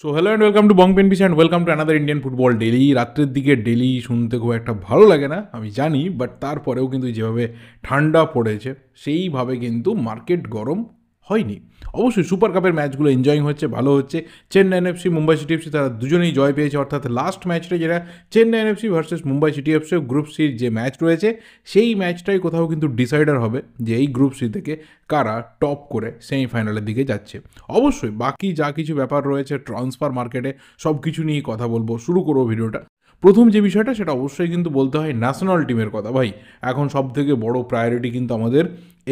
So hello and welcome to bong pen piece and welcome to another Indian football daily. রাত্রের দিকে daily শুনতে খুব একটা ভালো লাগে না, আমি জানি, বাট তারপরেও কিন্তু যেভাবে ঠান্ডা পড়েছে সেইভাবে কিন্তু মার্কেট গরম হয়নি। অবশ্যই সুপার কাপের ম্যাচগুলো এনজয়িং হচ্ছে, ভালো হচ্ছে। Chennai NFC, Mumbai City FC তারা দুজনেই জয় পেয়েছে, অর্থাৎ লাস্ট ম্যাচটা যেটা Chennai NFC versus Mumbai City FC group সির যে ম্যাচ রয়েছে, সেই ম্যাচটাই কোথাও কিন্তু ডিসাইডার হবে যে এই গ্রুপ সি থেকে কারা টপ করে সেমিফাইনালের দিকে যাচ্ছে। অবশ্যই বাকি যা কিছু ব্যাপার রয়েছে ট্রান্সফার মার্কেটে সব কিছু নিয়েই কথা বলবো। শুরু করবো ভিডিওটা। প্রথম যে বিষয়টা সেটা অবশ্যই কিন্তু বলতে হয় ন্যাশনাল টিমের কথা। ভাই, এখন সব থেকে বড় প্রায়োরিটি কিন্তু আমাদের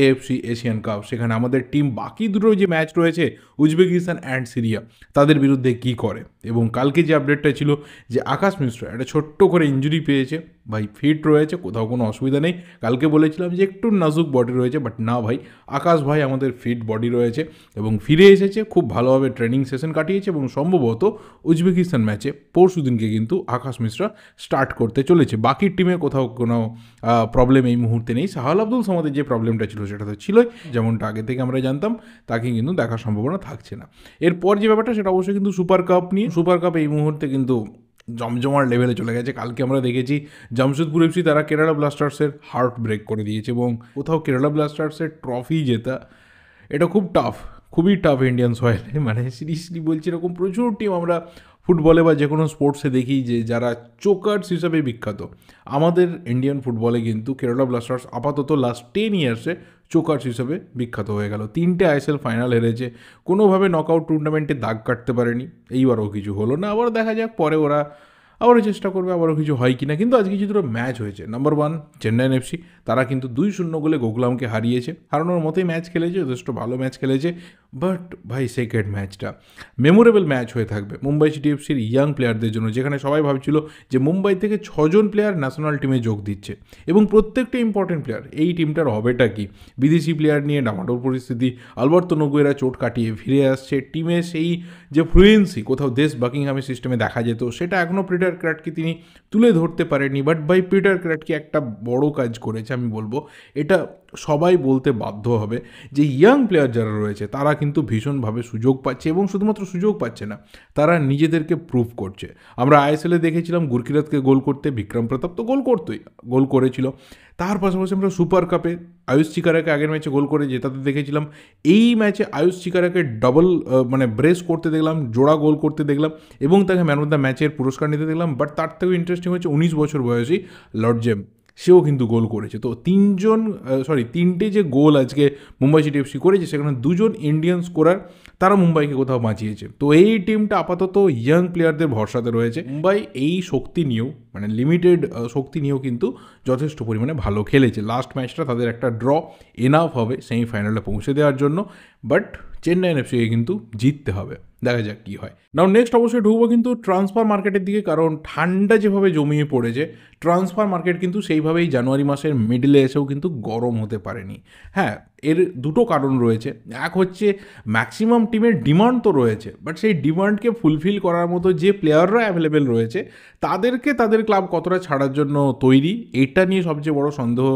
এএফসি এশিয়ান কাপ। সেখানে আমাদের টিম বাকি দুটো যে ম্যাচ রয়েছে উজবেকিস্তান অ্যান্ড সিরিয়া, তাদের বিরুদ্ধে কি করে। এবং কালকে যে আপডেটটা ছিল যে আকাশ মিশ্র একটা ছোট্ট করে ইঞ্জুরি পেয়েছে, ভাই ফিট রয়েছে, কোথাও কোনো অসুবিধা নেই। কালকে বলেছিলাম যে একটু নাজুক বডি রয়েছে, বাট না ভাই, আকাশ ভাই আমাদের ফিট বডি রয়েছে এবং ফিরে এসেছে, খুব ভালোভাবে ট্রেনিং সেশন কাটিয়েছে এবং সম্ভবত উজবেকিস্তান ম্যাচে পরশু দিনকে কিন্তু আকাশ মিশ্রা স্টার্ট করতে চলেছে। বাকি টিমে কোথাও কোনো প্রবলেম এই মুহূর্তে নেই। সাহাল আব্দুল সামাদের যে প্রবলেমটা ছিল সেটা তো ছিলই, যেমনটা আগে থেকে আমরা জানতাম, তাকে কিন্তু দেখার সম্ভাবনা থাকছে না। এরপর যে ব্যাপারটা সেটা অবশ্যই কিন্তু সুপার কাপ নিয়ে। সুপার কাপ এই মুহূর্তে কিন্তু জমজমার লেভেলে চলে গেছে। কালকে আমরা দেখেছি জামশেদপুর এফসি তারা কেরালা ব্লাস্টার্সের হার্ট ব্রেক করে দিয়েছে এবং কোথাও কেরালা ব্লাস্টার্সের ট্রফি জেতা এটা খুব টাফ, খুবই টাফ ইন্ডিয়ান সয়েলে। মানে সিরিয়াসলি বলছি, এরকম প্রচুর টিম আমরা ফুটবলে বা যে কোনো স্পোর্টসে দেখি যে যারা চোকার্স হিসাবে বিখ্যাত। আমাদের ইন্ডিয়ান ফুটবলে কিন্তু কেরালা ব্লাস্টার্স আপাতত লাস্ট 10 ইয়ার্সে চোকার্স হিসাবে বিখ্যাত হয়ে গেল। 3টে আইএসএল ফাইনাল হেরেছে, কোনোভাবে নকআউট টুর্নামেন্টে দাগ কাটতে পারেনি। এইবারও কিছু হলো না, আবার দেখা যাক পরে ওরা আবারও চেষ্টা করবে, আবারও কিছু হয় কিনা। কিন্তু আজকে যে দুটো ম্যাচ হয়েছে, নাম্বার 1 চেন্নাই এফসি, তারা কিন্তু 2-0 গোলে গোকুলামকে হারিয়েছে, হারানোর মতোই ম্যাচ খেলেছে, যথেষ্ট ভালো ম্যাচ খেলেছে। বাট ভাই সেকেন্ড ম্যাচটা মেমোরেবল ম্যাচ হয়ে থাকবে মুম্বাই সিটি এফসির ইয়াং প্লেয়ারদের জন্য, যেখানে সবাই ভাবছিল যে মুম্বাই থেকে 6জন প্লেয়ার ন্যাশনাল টিমে যোগ দিচ্ছে এবং প্রত্যেকটা ইম্পর্টেন্ট প্লেয়ার। এই টিমটার হবেটা কি, বিদেশি প্লেয়ার নিয়ে ডামাডোল পরিস্থিতি, আলবার্তো নোগুয়েরা চোট কাটিয়ে ফিরে আসছে, টিমে সেই যে ফ্লুয়েন্সি কোথাও দেশ বাকিংহামের সিস্টেমে দেখা যেত, সেটা এখনও পিটার ক্র্যাটকে তিনি তুলে ধরতে পারেননি। বাট ভাই পিটার ক্র্যাটকে একটা বড় কাজ করেছে, আমি বলবো এটা সবাই বলতে বাধ্য হবে যে ইয়াং প্লেয়ার যারা রয়েছে তারা কিন্তু ভীষণভাবে সুযোগ পাচ্ছে এবং শুধুমাত্র সুযোগ পাচ্ছে না, তারা নিজেদেরকে প্রুভ করছে। আমরা আইএসএলে দেখেছিলাম গুরকিরাতকে গোল করতে, বিক্রম প্রতাপ তো গোল করেছিল। তার পাশাপাশি আমরা সুপার কাপে আয়ুষ চিকারাকে আগের ম্যাচে গোল করে জেতাতে দেখেছিলাম। এই ম্যাচে আয়ুষ চিকারাকে ডাবল ব্রেস করতে দেখলাম, জোড়া গোল করতে দেখলাম এবং তাকে ম্যান অফ দ্য ম্যাচের পুরস্কার নিতে দেখলাম। বাট তার থেকেও ইন্টারেস্টিং হচ্ছে 19 বছর বয়সী লর্ড জেম, সেও কিন্তু গোল করেছে। তো 3টে যে গোল আজকে মুম্বাই সিটি এফসি করেছে, সেখানে 2জন ইন্ডিয়ান স্কোরার, তারা মুম্বাইকে কোথাও বাঁচিয়েছে। তো এই টিমটা আপাতত ইয়াং প্লেয়ারদের ভরসাতে রয়েছে। মুম্বাই এই শক্তি নিয়েও, মানে লিমিটেড শক্তি নিয়েও কিন্তু যথেষ্ট পরিমাণে ভালো খেলেছে। লাস্ট ম্যাচটা তাদের একটা ড্র এনাফ হবে সেমিফাইনালে পৌঁছে দেওয়ার জন্য, বাট চেন্নাই এফসিকে কিন্তু জিততে হবে। দেখা যাক কী হয়। নাও নেক্সট অবশ্যই ঢুকবো কিন্তু ট্রান্সফার মার্কেটের দিকে, কারণ ঠান্ডা যেভাবে জমিয়ে পড়েছে, ট্রান্সফার মার্কেট কিন্তু সেইভাবেই জানুয়ারি মাসের মিডলে এসেও কিন্তু গরম হতে পারেনি। হ্যাঁ, এর দুটো কারণ রয়েছে। এক হচ্ছে ম্যাক্সিমাম টিমের ডিমান্ড তো রয়েছে, বাট সেই ডিমান্ডকে ফুলফিল করার মতো যে প্লেয়াররা অ্যাভেলেবেল রয়েছে তাদেরকে তাদের ক্লাব কতটা ছাড়ার জন্য তৈরি, এটা নিয়ে সবচেয়ে বড় সন্দেহ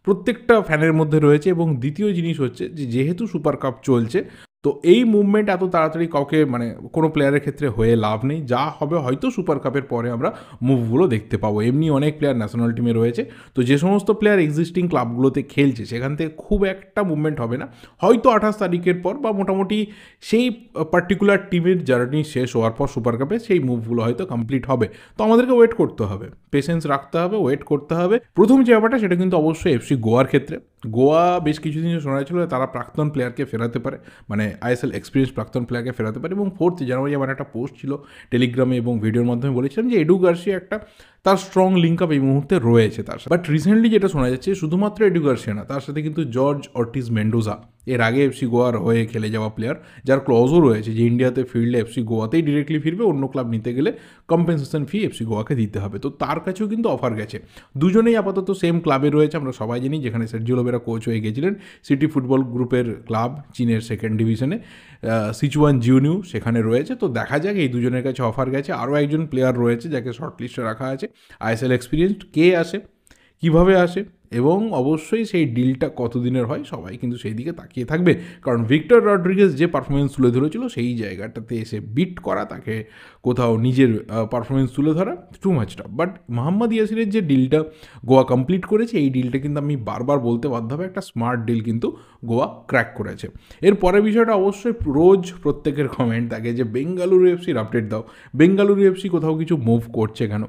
প্রত্যেকটা ফ্যানের মধ্যে রয়েছে। এবং দ্বিতীয় জিনিস হচ্ছে যে যেহেতু সুপার কাপ চলছে, তো এই মুভমেন্ট এত তাড়াতাড়ি কাউকে, মানে কোনো প্লেয়ারের ক্ষেত্রে হয়ে লাভ নেই। যা হবে হয়তো সুপার কাপের পরে আমরা মুভগুলো দেখতে পাবো। এমনি অনেক প্লেয়ার ন্যাশনাল টিমে রয়েছে, তো যে সমস্ত প্লেয়ার এক্সিস্টিং ক্লাবগুলোতে খেলছে সেখান থেকে খুব একটা মুভমেন্ট হবে না। হয়তো 28 তারিখের পর বা মোটামুটি সেই পার্টিকুলার টিমের জার্নি শেষ হওয়ার পর সুপার কাপে সেই মুভগুলো হয়তো কমপ্লিট হবে। তো আমাদেরকে ওয়েট করতে হবে, পেশেন্স রাখতে হবে, ওয়েট করতে হবে। প্রথম যে ব্যাপারটা সেটা কিন্তু অবশ্যই এফসি গোয়ার ক্ষেত্রে। গোয়া বেশ কিছুদিন শোনা ছিল তারা প্রাক্তন প্লেয়ারকে ফেরাতে পারে, মানে আইএসএল এক্সপিরিয়েন্স প্রাক্তন প্লেয়ারকে ফেরাতে পারে। এবং 4 জানুয়ারি আমার একটা পোস্ট ছিল টেলিগ্রামে এবং ভিডিওর মাধ্যমে বলেছিলাম যে এডু গার্সিয়া একটা তার স্ট্রং লিঙ্ক আপ এই মুহূর্তে রয়েছে তার সাথে। বাট রিসেন্টলি যেটা শোনা যাচ্ছে শুধুমাত্র এডু গার্সিয়া না, তার সাথে কিন্তু জর্জ অর্টিজ মেন্ডোজা, এর আগে এফসি গোয়ার হয়ে খেলে যাওয়া প্লেয়ার, যার ক্লজও রয়েছে যে ইন্ডিয়াতে ফিরলে এফসি গোয়াতেই ডিরেক্টলি ফিরবে, অন্য ক্লাব নিতে গেলে কম্পেনসেশন ফি এফসি গোয়াকে দিতে হবে। তো তার কাছেও কিন্তু অফার গেছে। দুজনেই আপাতত সেম ক্লাবে রয়েছে, আমরা সবাই জানি, যেখানে সার্জিও লোবেরা কোচ হয়ে গেছিলেন। সিটি ফুটবল গ্রুপের ক্লাব, চীনের 2nd ডিভিশনে সিচুয়ান জিওনিউ সেখানে রয়েছে। তো দেখা যাক, এই দুজনের কাছে অফার গেছে। আরও একজন প্লেয়ার রয়েছে যাকে শর্ট লিস্টে রাখা আছে, আইএসএল এক্সপিরিয়েন্সড। কে আসে, কিভাবে আসে, এবং অবশ্যই সেই ডিলটা কতদিনের হয় সবাই কিন্তু সেই দিকে তাকিয়ে থাকবে, কারণ ভিক্টর রড্রিগেজ যে পারফরমেন্স তুলে ধরেছিল সেই জায়গাটাতে এসে বিট করা, তাকে কোথাও নিজের পারফরমেন্স তুলে ধরা too much tough. But Mohammad ইয়াসিরের যে ডিলটা গোয়া কমপ্লিট করেছে, এই ডিলটা কিন্তু আমি বারবার বলতে বাধ্য হবে একটা স্মার্ট ডিল কিন্তু গোয়া ক্র্যাক করেছে। এর পরের বিষয়টা অবশ্যই রোজ প্রত্যেকের কমেন্ট থাকে যে বেঙ্গালুরু এফসির আপডেট দাও, বেঙ্গালুরু এফসি কোথাও কিছু মুভ করছে কেন,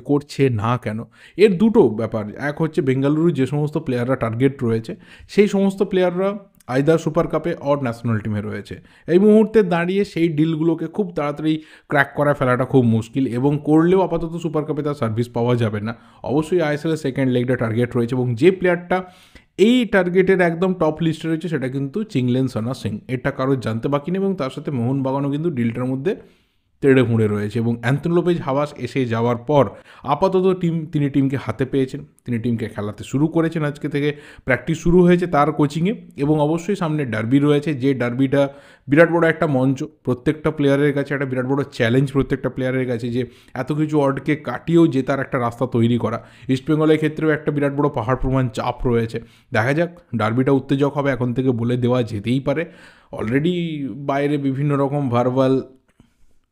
করছে না কেন। এর দুটো ব্যাপার, এক হচ্ছে বেঙ্গালুরু যে সমস্ত প্লেয়াররা টার্গেট রয়েছে সেই সমস্ত প্লেয়াররা আইদার সুপার কাপে অর ন্যাশনাল টিমে রয়েছে। এই মুহূর্তে দাঁড়িয়ে সেই ডিলগুলোকে খুব তাড়াতাড়ি ক্র্যাক করা ফেলাটা খুব মুশকিল, এবং করলেও আপাতত সুপার কাপে তার সার্ভিস পাওয়া যাবে না। অবশ্যই আইএসএলের সেকেন্ড লেগটা টার্গেট রয়েছে, এবং যে প্লেয়ারটা এই টার্গেটের একদম টপ লিস্টে রয়েছে সেটা কিন্তু চিংলেনসনা সিং, এটা কারোর জানতে বাকি নেই। এবং তার সাথে মোহনবাগানও কিন্তু ডিলটার মধ্যে তেড়ে ফুঁড়ে রয়েছে, এবং অ্যান্থনি লোপেজ হাবাস এসে যাওয়ার পর আপাতত তিনি টিমকে হাতে পেয়েছেন, তিনি টিমকে খেলাতে শুরু করেছেন। আজকে থেকে প্র্যাকটিস শুরু হয়েছে তার কোচিংয়ে, এবং অবশ্যই সামনে ডার্বি রয়েছে, যে ডার্বিটা বিরাট বড় একটা মঞ্চ, প্রত্যেকটা প্লেয়ারের কাছে একটা বিরাট বড় চ্যালেঞ্জ, প্রত্যেকটা প্লেয়ারের কাছে যে এত কিছু অডকে কাটিয়েও জেতার একটা রাস্তা তৈরি করা। ইস্টবেঙ্গলের ক্ষেত্রেও একটা বিরাট বড় পাহাড় প্রমাণ চাপ রয়েছে। দেখা যাক, ডার্বিটা উত্তেজক হবে এখন থেকে বলে দেওয়া যেতেই পারে। অলরেডি বাইরে বিভিন্ন রকম ভার্বাল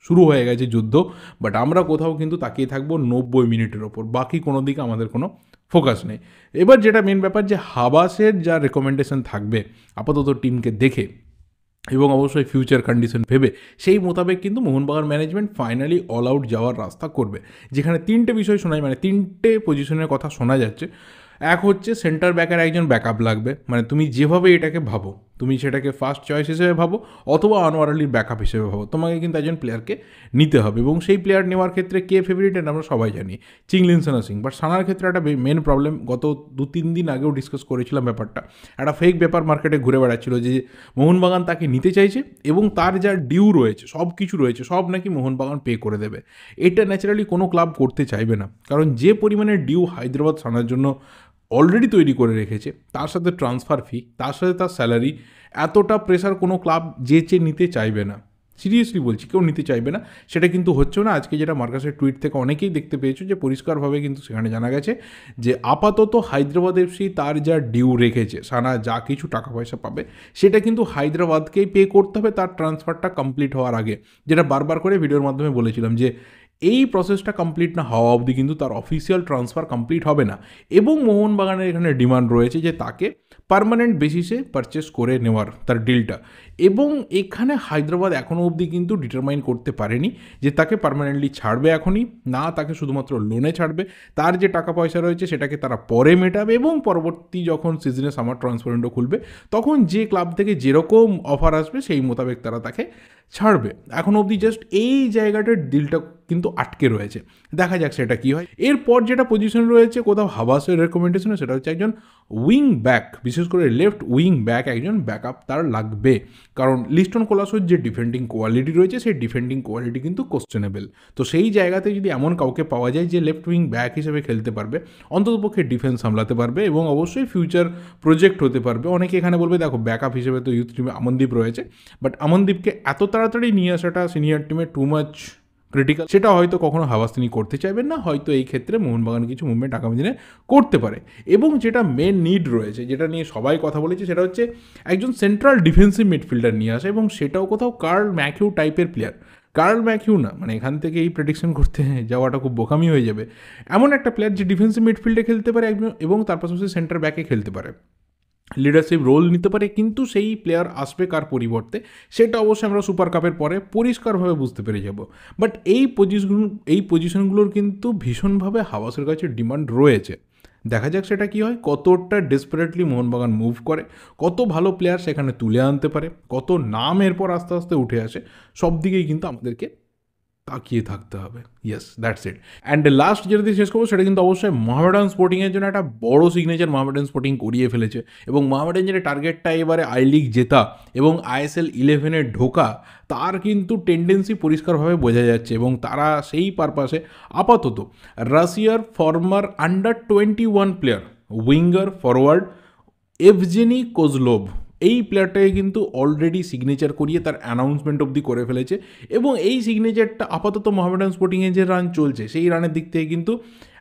শুরু হয়ে গেছে যুদ্ধ, বাট আমরা কোথাও কিন্তু তাকিয়ে থাকবো 90 মিনিটের ওপর, বাকি কোনো দিকে আমাদের কোনো ফোকাস নেই। এবার যেটা মেন ব্যাপার, যে হাবাসের যা রেকমেন্ডেশন থাকবে আপাতত টিমকে দেখে এবং অবশ্যই ফিউচার কন্ডিশন ভেবে, সেই মোতাবেক কিন্তু Mohun Bagan management finally all out যাওয়ার রাস্তা করবে। যেখানে তিনটে বিষয় শোনায়, মানে তিনটে পজিশনের কথা শোনা যাচ্ছে। এক হচ্ছে সেন্টার ব্যাকের একজন ব্যাকআপ লাগবে, মানে তুমি যেভাবে এটাকে ভাবো, তুমি সেটাকে ফার্স্ট চয়েস হিসেবে ভাবো অথবা আনোয়ার আলীর ব্যাকআপ হিসেবে ভাবো, তোমাকে কিন্তু একজন প্লেয়ারকে নিতে হবে। এবং সেই প্লেয়ার নেওয়ার ক্ষেত্রে কে ফেভারিট আমরা সবাই জানি, চিংলিনসনা সিং। বাট সানার ক্ষেত্রে একটা মেন প্রবলেম, গত 2-3 দিন আগেও ডিসকাস করেছিলাম ব্যাপারটা, একটা ফেক ব্যাপার মার্কেটে ঘুরে বেড়াচ্ছিল যে মোহনবাগান তাকে নিতে চাইছে এবং তার যা ডিউ রয়েছে, সব কিছু রয়েছে, সব নাকি মোহনবাগান পে করে দেবে। এটা ন্যাচারালি কোনো ক্লাব করতে চাইবে না, কারণ যে পরিমাণে ডিউ হায়দ্রাবাদ সানার জন্য অলরেডি তৈরি করে রেখেছে, তার সাথে ট্রান্সফার ফি, তার সাথে তার স্যালারি, এতটা প্রেশার কোনো ক্লাব চেয়ে নিতে চাইবে না। সিরিয়াসলি বলছি, কেউ নিতে চাইবে না। সেটা কিন্তু হচ্ছেও না। আজকে যেটা মার্কাসের টুইট থেকে অনেকেই দেখতে পেয়েছো, যে পরিষ্কারভাবে কিন্তু সেখানে জানা গেছে যে আপাতত হায়দ্রাবাদ এফসি তার যা ডিউ রেখেছে, সানা যা কিছু টাকা পয়সা পাবে সেটা কিন্তু হায়দ্রাবাদকেই পে করতে হবে তার ট্রান্সফারটা কমপ্লিট হওয়ার আগে। যেটা বারবার করে ভিডিওর মাধ্যমে বলেছিলাম যে এই প্রসেসটা কমপ্লিট না হওয়া অবধি কিন্তু তার অফিসিয়াল ট্রান্সফার কমপ্লিট হবে না। এবং মোহনবাগানের এখানে ডিমান্ড রয়েছে যে তাকে পার্মানেন্ট বেসিসে পারচেস করে নেওয়ার তার ডিলটা। এবং এখানে হায়দ্রাবাদ এখনও অবধি কিন্তু ডিটারমাইন করতে পারেনি যে তাকে পার্মানেন্টলি ছাড়বে এখনই, না তাকে শুধুমাত্র লোনে ছাড়বে। তার যে টাকা পয়সা রয়েছে সেটাকে তারা পরে মেটাবে, এবং পরবর্তী যখন সিজনে সামার ট্রান্সফার উইন্ডো খুলবে তখন যে ক্লাব থেকে যেরকম অফার আসবে সেই মোতাবেক তারা তাকে ছাড়বে। এখন অবধি জাস্ট এই জায়গাটার ডিলটা কিন্তু আটকে রয়েছে, দেখা যাক সেটা কী হয়। এরপর যেটা পজিশন রয়েছে কোথাও হাবাসের রেকমেন্ডেশনে, সেটা হচ্ছে একজন উইং ব্যাক, বিশেষ করে লেফট উইং ব্যাক একজন ব্যাকআপ তার লাগবে। কারণ লিস্টন কোলাসোর যে ডিফেন্ডিং কোয়ালিটি রয়েছে সেই ডিফেন্ডিং কোয়ালিটি কিন্তু কোশ্চেনেবল। তো সেই জায়গাতে যদি এমন কাউকে পাওয়া যায় যে লেফট উইং ব্যাক হিসেবে খেলতে পারবে, অন্ততপক্ষে ডিফেন্স সামলাতে পারবে এবং অবশ্যই ফিউচার প্রজেক্ট হতে পারবে। অনেকে এখানে বলবে দেখো ব্যাকআপ হিসেবে তো ইউথ টিমে আমনদীপ রয়েছে, বাট আমনদীপকে এত তাড়াতাড়ি নিয়ে আসাটা সিনিয়র টিমে টু মাচ ক্রিটিক্যাল। সেটা হয়তো কখনো হাবাস তিনি করতে চাইবেন না, হয়তো এই ক্ষেত্রে মোহনবাগান কিছু মুভমেন্ট আগামী দিনে করতে পারে। এবং যেটা মেন নিড রয়েছে, যেটা নিয়ে সবাই কথা বলেছে, সেটা হচ্ছে একজন সেন্ট্রাল ডিফেন্সিভ মিডফিল্ডার নিয়ে আসা, এবং সেটাও কোথাও কার্ল ম্যাকিউ টাইপের প্লেয়ার। কার্ল ম্যাকিউ না, মানে এখান থেকে এই প্রেডিকশন করতে যাওয়াটা খুব বোকামি হয়ে যাবে। এমন একটা প্লেয়ার যে ডিফেন্সিভ মিডফিল্ডে খেলতে পারে এবং তার পাশাপাশি সেন্টার ব্যাকে খেলতে পারে, লিডারশিপ রোল নিতে পারে। কিন্তু সেই প্লেয়ার আসবে কার পরিবর্তে, সেটা অবশ্যই আমরা সুপার কাপের পরে পরিষ্কারভাবে বুঝতে পেরে যাব। বাট এই পজিশনগুলোর কিন্তু ভীষণভাবে হাওয়াসের কাছে ডিমান্ড রয়েছে। দেখা যাক সেটা কী হয়, কতটা ডেসপারেটলি মোহনবাগান মুভ করে, কত ভালো প্লেয়ার সেখানে তুলে আনতে পারে, কত নাম এরপর আস্তে আস্তে উঠে আসে, সব দিকেই কিন্তু আমাদেরকে তাকিয়ে থাকতে হবে। Yes, that's it. And last যেটা দিয়ে শেষ করবো সেটা কিন্তু অবশ্যই মোহামেডান স্পোর্টিংয়ের জন্য একটা বড় সিগনেচার মোহামেডান স্পোর্টিং করিয়ে ফেলেছে। এবং মোহামেডান যেটা টার্গেটটা এবারে আই লিগ জেতা এবং ISL 11-এ ঢোকা, তার কিন্তু টেন্ডেন্সি পরিষ্কারভাবে বোঝা যাচ্ছে। এবং তারা সেই পারপাসে আপাতত রাশিয়ার former under 21 player winger forward Evgeny Kozlov, এই প্লেয়ারটাকে কিন্তু অলরেডি সিগনেচার করিয়ে তার অ্যানাউন্সমেন্ট অবধি করে ফেলেছে এবং এই সিগনেচারটা আপাতত মোহামেডান স্পোর্টিংয়ে যে রান চলছে সেই রানের দিক থেকে কিন্তু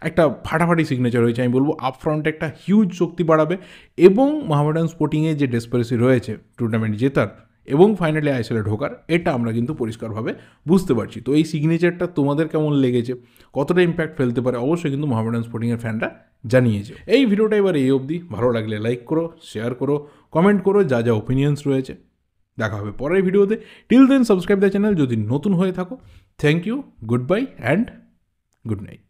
একটা ফাটাফাটি সিগনেচার হয়েছে। আমি বলবো আপফ্রন্টে একটা হিউজ শক্তি বাড়াবে এবং মোহামেডান স্পোর্টিংয়ে যে ডেসপারেসি রয়েছে টুর্নামেন্ট জেতার এবং ফাইনালি আইএসএলে ঢোকার, এটা আমরা কিন্তু পরিষ্কারভাবে বুঝতে পারছি। তো এই সিগনেচারটা তোমাদের কেমন লেগেছে, কতটা ইম্প্যাক্ট ফেলতে পারে, অবশ্যই কিন্তু মোহামেডান স্পোর্টিংয়ের ফ্যানরা জানিয়েছে। এই ভিডিওটা এবার এই অবধি, ভালো লাগলে লাইক করো, শেয়ার করো, কমেন্ট করো যা যা ওপিনিয়ন্স রয়েছে। দেখা হবে পরের ভিডিওতে। Till then subscribe the channel যদি নতুন হয়ে থাকো। Thank you, good bye and good night.